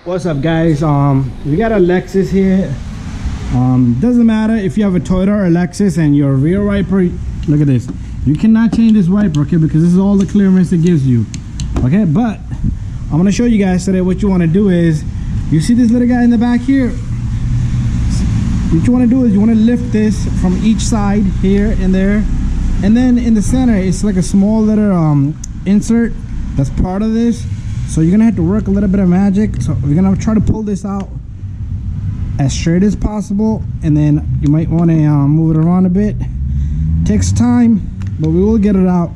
What's up, guys? We got a Lexus here. Doesn't matter if you have a Toyota or a Lexus and your rear wiper, look at this, you cannot change this wiper, okay, because this is all the clearance it gives you, okay? But I'm gonna show you guys today what you want to do is, you see this little guy in the back here, what you want to do is you want to lift this from each side here and there, and then in the center it's like a small little insert that's part of this. So you're gonna have to work a little bit of magic. So we're gonna try to pull this out as straight as possible, and then you might want to move it around a bit. Takes time, but we will get it out.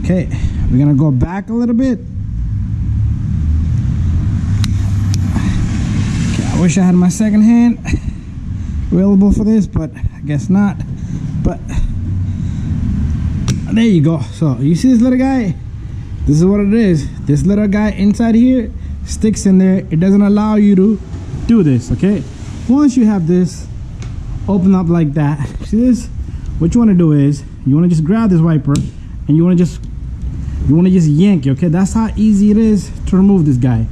Okay, we're gonna go back a little bit. Okay, I wish I had my second hand available for this, but I guess not. But there you go. So you see this little guy? This is what it is. This little guy inside here sticks in there. It doesn't allow you to do this, okay? Once you have this open up like that, see this? What you want to do is you want to just grab this wiper and you want to just yank it, okay? That's how easy it is to remove this guy.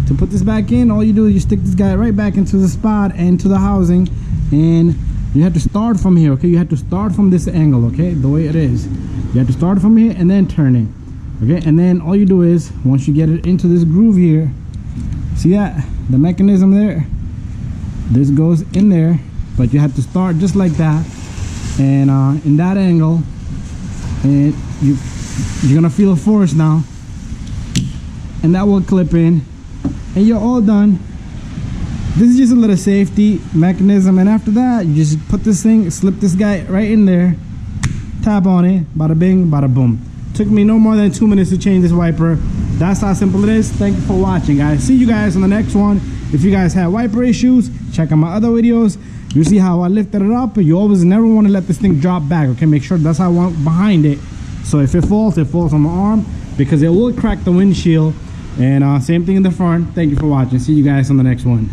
To put this back in, all you do is you stick this guy right back into the spot and to the housing, and you have to start from here, okay? You have to start from this angle, okay? The way it is. You have to start from here and then turn it. Okay, and then all you do is, once you get it into this groove here, see that? The mechanism there, this goes in there, but you have to start just like that, and in that angle, and you're gonna feel a force now, and that will clip in, and you're all done. This is just a little safety mechanism, and after that, you just put this thing, slip this guy right in there, tap on it, bada bing, bada boom. Took me no more than 2 minutes to change this wiper. That's how simple it is. Thank you for watching, guys. See you guys on the next one. If you guys have wiper issues, check out my other videos. You see how I lifted it up. You always never want to let this thing drop back, okay? Make sure that's how I want behind it. So if it falls on my arm, because it will crack the windshield. And same thing in the front. Thank you for watching. See you guys on the next one.